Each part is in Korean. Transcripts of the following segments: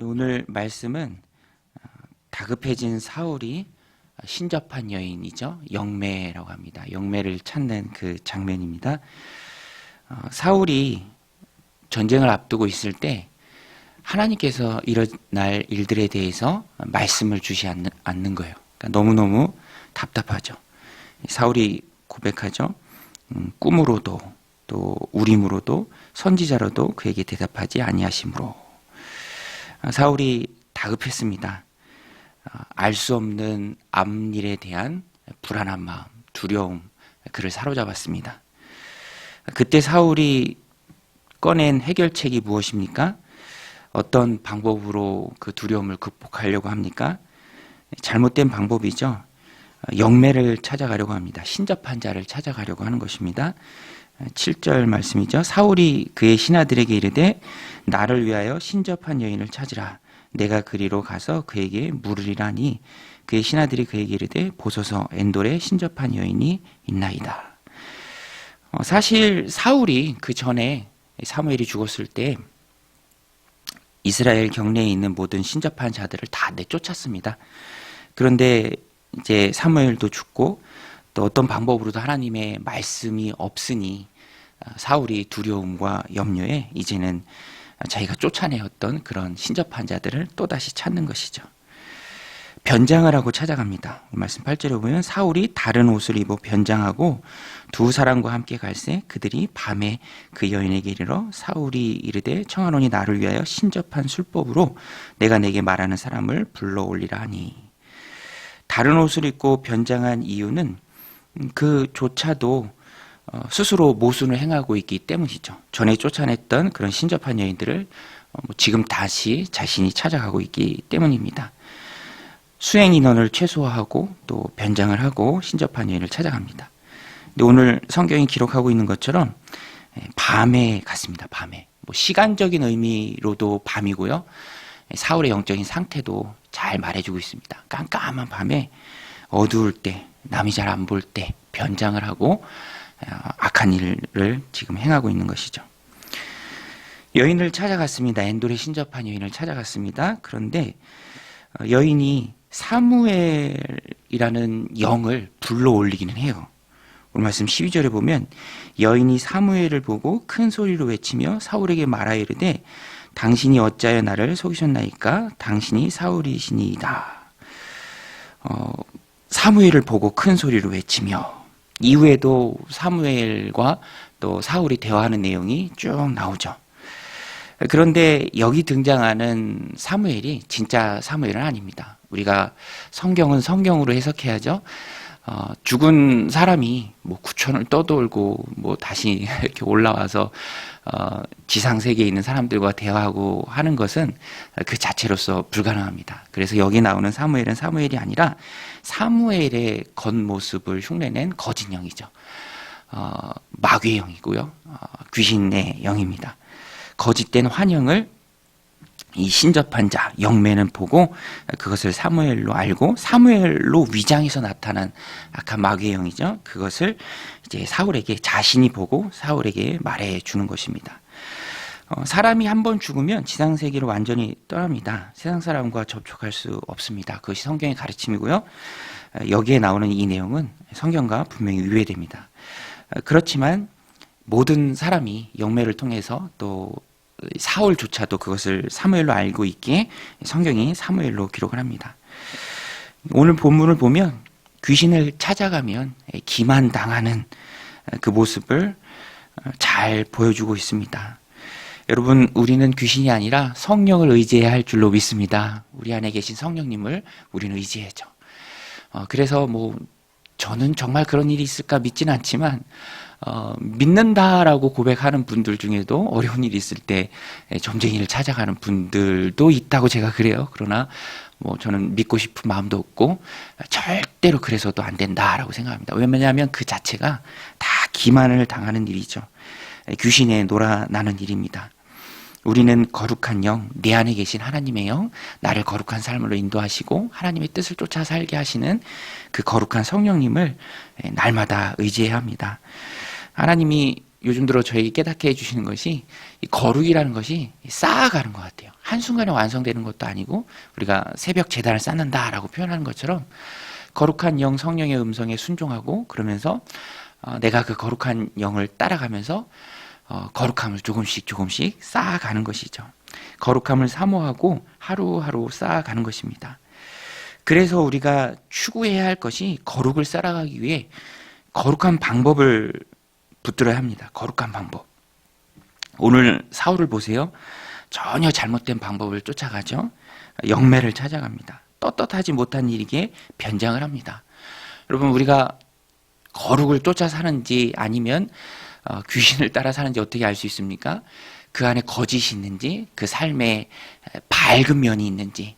오늘 말씀은 다급해진 사울이 신접한 여인이죠. 영매라고 합니다. 영매를 찾는 그 장면입니다. 사울이 전쟁을 앞두고 있을 때 하나님께서 일어날 일들에 대해서 말씀을 주시 않는 거예요. 그러니까 너무너무 답답하죠. 사울이 고백하죠. 꿈으로도 또 우림으로도 선지자로도 그에게 대답하지 아니하심으로. 사울이 다급했습니다. 알 수 없는 앞일에 대한 불안한 마음, 두려움, 그를 사로잡았습니다. 그때 사울이 꺼낸 해결책이 무엇입니까? 어떤 방법으로 그 두려움을 극복하려고 합니까? 잘못된 방법이죠. 영매를 찾아가려고 합니다. 신접한 자를 찾아가려고 하는 것입니다. 7절 말씀이죠. 사울이 그의 신하들에게 이르되 나를 위하여 신접한 여인을 찾으라. 내가 그리로 가서 그에게 물으리라니 그의 신하들이 그에게 이르되 보소서 엔돌에 신접한 여인이 있나이다. 사실 사울이 그 전에 사무엘이 죽었을 때 이스라엘 경내에 있는 모든 신접한 자들을 다 내쫓았습니다. 그런데 이제 사무엘도 죽고 또 어떤 방법으로도 하나님의 말씀이 없으니 사울이 두려움과 염려에 이제는 자기가 쫓아내었던 그런 신접한 자들을 또다시 찾는 것이죠. 변장을 하고 찾아갑니다. 말씀 8절에 보면 사울이 다른 옷을 입어 변장하고 두 사람과 함께 갈새 그들이 밤에 그 여인에게 이르러 사울이 이르되 청하노니 나를 위하여 신접한 술법으로 내가 내게 말하는 사람을 불러올리라 하니. 다른 옷을 입고 변장한 이유는 그조차도 스스로 모순을 행하고 있기 때문이죠. 전에 쫓아냈던 그런 신접한 여인들을 지금 다시 자신이 찾아가고 있기 때문입니다. 수행 인원을 최소화하고 또 변장을 하고 신접한 여인을 찾아갑니다. 근데 오늘 성경이 기록하고 있는 것처럼 밤에 갔습니다. 밤에. 시간적인 의미로도 밤이고요. 사울의 영적인 상태도 잘 말해주고 있습니다. 깜깜한 밤에 어두울 때, 남이 잘 안 볼 때 변장을 하고 악한 일을 지금 행하고 있는 것이죠. 여인을 찾아갔습니다. 엔돌의 신접한 여인을 찾아갔습니다. 그런데 여인이 사무엘이라는 영을 불러올리기는 해요. 오늘 말씀 12절에 보면 여인이 사무엘을 보고 큰 소리로 외치며 사울에게 말하여 이르되 당신이 어찌하여 나를 속이셨나이까? 당신이 사울이시니이다. 사무엘을 보고 큰 소리로 외치며, 이후에도 사무엘과 또 사울이 대화하는 내용이 쭉 나오죠. 그런데 여기 등장하는 사무엘이 진짜 사무엘은 아닙니다. 우리가 성경은 성경으로 해석해야죠. 죽은 사람이 구천을 떠돌고 다시 이렇게 올라와서 지상 세계에 있는 사람들과 대화하고 하는 것은 그 자체로서 불가능합니다. 그래서 여기 나오는 사무엘은 사무엘이 아니라 사무엘의 겉모습을 흉내낸 거짓 영이죠. 마귀의 영이고요. 귀신의 영입니다. 거짓된 환영을 이 신접한 자, 영매는 보고 그것을 사무엘로 알고 사무엘로 위장해서 나타난 악한 마귀의 영이죠. 그것을 이제 사울에게 자신이 보고 사울에게 말해 주는 것입니다. 사람이 한번 죽으면 지상세계로 완전히 떠납니다. 세상 사람과 접촉할 수 없습니다. 그것이 성경의 가르침이고요. 여기에 나오는 이 내용은 성경과 분명히 위배됩니다. 그렇지만 모든 사람이 영매를 통해서 또 사울조차도 그것을 사무엘로 알고 있기에 성경이 사무엘로 기록을 합니다. 오늘 본문을 보면 귀신을 찾아가면 기만당하는 그 모습을 잘 보여주고 있습니다. 여러분, 우리는 귀신이 아니라 성령을 의지해야 할 줄로 믿습니다. 우리 안에 계신 성령님을 우리는 의지해야죠. 그래서 저는 정말 그런 일이 있을까 믿지는 않지만 믿는다라고 고백하는 분들 중에도 어려운 일이 있을 때 점쟁이를 찾아가는 분들도 있다고 제가 그래요. 그러나 저는 믿고 싶은 마음도 없고 절대로 그래서도 안 된다라고 생각합니다. 왜냐하면 그 자체가 다 기만을 당하는 일이죠. 귀신에 놀아나는 일입니다. 우리는 거룩한 영, 내 안에 계신 하나님의 영, 나를 거룩한 삶으로 인도하시고 하나님의 뜻을 쫓아 살게 하시는 그 거룩한 성령님을 날마다 의지해야 합니다. 하나님이 요즘 들어 저에게 깨닫게 해주시는 것이 이 거룩이라는 것이 쌓아가는 것 같아요. 한순간에 완성되는 것도 아니고 우리가 새벽 제단을 쌓는다라고 표현하는 것처럼 거룩한 영 성령의 음성에 순종하고 그러면서 내가 그 거룩한 영을 따라가면서 거룩함을 조금씩 조금씩 쌓아가는 것이죠. 거룩함을 사모하고 하루하루 쌓아가는 것입니다. 그래서 우리가 추구해야 할 것이 거룩을 쌓아가기 위해 거룩한 방법을 붙들어야 합니다. 거룩한 방법. 오늘 사울을 보세요. 전혀 잘못된 방법을 쫓아가죠. 영매를 찾아갑니다. 떳떳하지 못한 일에게 변장을 합니다. 여러분, 우리가 거룩을 쫓아 사는지 아니면 귀신을 따라 사는지 어떻게 알 수 있습니까? 그 안에 거짓이 있는지, 그 삶에 밝은 면이 있는지,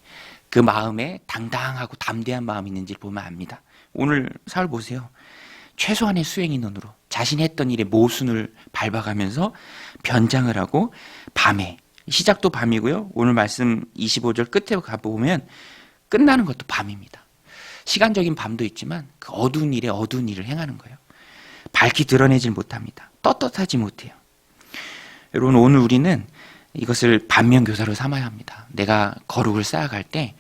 그 마음에 당당하고 담대한 마음이 있는지를 보면 압니다. 오늘 사울 보세요. 최소한의 수행 인원으로 자신이 했던 일의 모순을 밟아가면서 변장을 하고 밤에, 시작도 밤이고요. 오늘 말씀 25절 끝에 가보면 끝나는 것도 밤입니다. 시간적인 밤도 있지만 그 어두운 일에 어두운 일을 행하는 거예요. 밝히 드러내질 못합니다. 떳떳하지 못해요. 여러분, 오늘 우리는 이것을 반면교사로 삼아야 합니다. 내가 거룩을 쌓아갈 때,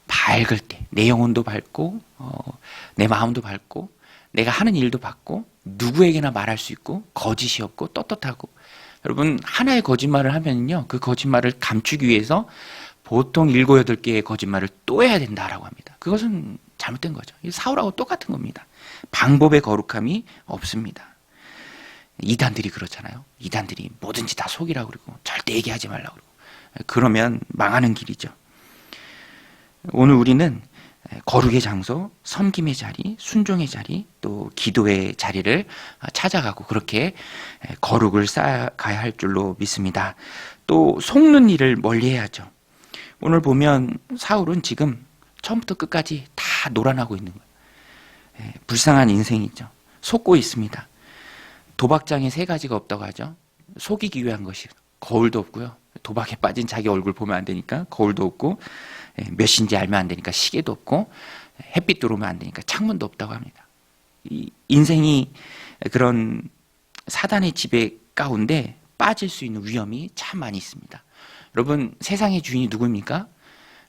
밝을 때, 내 영혼도 밝고 내 마음도 밝고 내가 하는 일도 밝고 누구에게나 말할 수 있고 거짓이 없고 떳떳하고. 여러분, 하나의 거짓말을 하면요, 그 거짓말을 감추기 위해서 보통 7, 8개의 거짓말을 또 해야 된다라고 합니다. 그것은 잘못된 거죠. 사울하고 똑같은 겁니다. 방법의 거룩함이 없습니다. 이단들이 그렇잖아요. 이단들이 뭐든지 다 속이라고 그러고 절대 얘기하지 말라고 그러고 그러면 망하는 길이죠. 오늘 우리는 거룩의 장소, 섬김의 자리, 순종의 자리, 또 기도의 자리를 찾아가고 그렇게 거룩을 쌓아가야 할 줄로 믿습니다. 또 속는 일을 멀리해야죠. 오늘 보면 사울은 지금 처음부터 끝까지 다 노란하고 있는 거예요. 불쌍한 인생이죠. 속고 있습니다. 도박장에 3가지가 없다고 하죠. 속이기 위한 것이 거울도 없고요. 도박에 빠진 자기 얼굴 보면 안 되니까 거울도 없고, 몇 시인지 알면 안 되니까 시계도 없고, 햇빛 들어오면 안 되니까 창문도 없다고 합니다. 이 인생이 그런 사단의 지배 가운데 빠질 수 있는 위험이 참 많이 있습니다. 여러분, 세상의 주인이 누구입니까?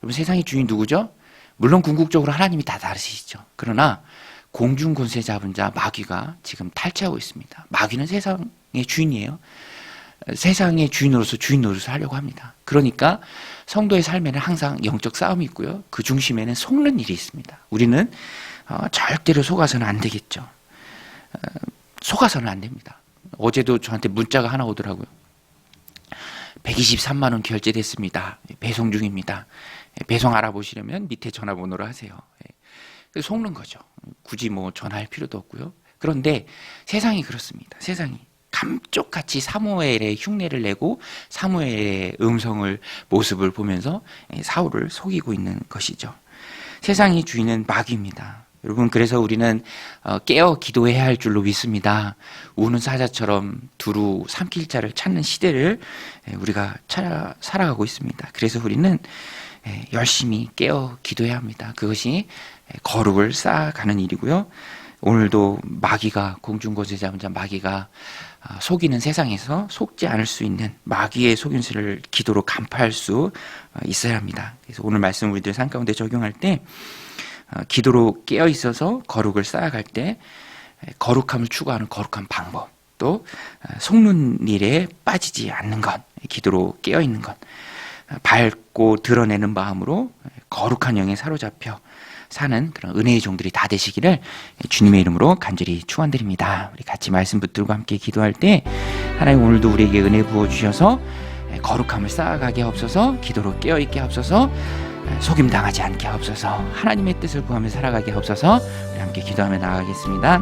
여러분, 세상의 주인이 누구죠? 물론 궁극적으로 하나님이 다 다르시죠. 그러나 공중 권세 잡은 자 마귀가 지금 탈취하고 있습니다. 마귀는 세상의 주인이에요. 세상의 주인으로서 주인 노릇을 하려고 합니다. 그러니까 성도의 삶에는 항상 영적 싸움이 있고요. 그 중심에는 속는 일이 있습니다. 우리는 절대로 속아서는 안 되겠죠. 속아서는 안 됩니다. 어제도 저한테 문자가 하나 오더라고요. 123만 원 결제됐습니다. 배송 중입니다. 배송 알아보시려면 밑에 전화번호로 하세요. 속는 거죠. 굳이 뭐 전화할 필요도 없고요. 그런데 세상이 그렇습니다. 세상이 감쪽같이 사무엘의 흉내를 내고 사무엘의 음성을 모습을 보면서 사울을 속이고 있는 것이죠. 세상의 주인은 마귀입니다. 여러분, 그래서 우리는 깨어 기도해야 할 줄로 믿습니다. 우는 사자처럼 두루 삼킬 자를 찾는 시대를 우리가 살아가고 있습니다. 그래서 우리는 열심히 깨어 기도해야 합니다. 그것이 거룩을 쌓아가는 일이고요. 오늘도 마귀가, 공중권세 잡은 자 마귀가 속이는 세상에서 속지 않을 수 있는 마귀의 속임수를 기도로 간파할 수 있어야 합니다. 그래서 오늘 말씀 우리들 삶 가운데 적용할 때 기도로 깨어 있어서 거룩을 쌓아갈 때 거룩함을 추구하는 거룩한 방법, 또 속는 일에 빠지지 않는 것, 기도로 깨어 있는 것, 밝고 드러내는 마음으로 거룩한 영에 사로잡혀 사는 그런 은혜의 종들이 다 되시기를 주님의 이름으로 간절히 축원드립니다. 우리 같이 말씀 붙들고 함께 기도할 때 하나님 오늘도 우리에게 은혜 부어주셔서 거룩함을 쌓아가게 하옵소서, 기도로 깨어있게 하옵소서, 속임당하지 않게 하옵소서, 하나님의 뜻을 구하며 살아가게 하옵소서. 우리 함께 기도하며 나아가겠습니다.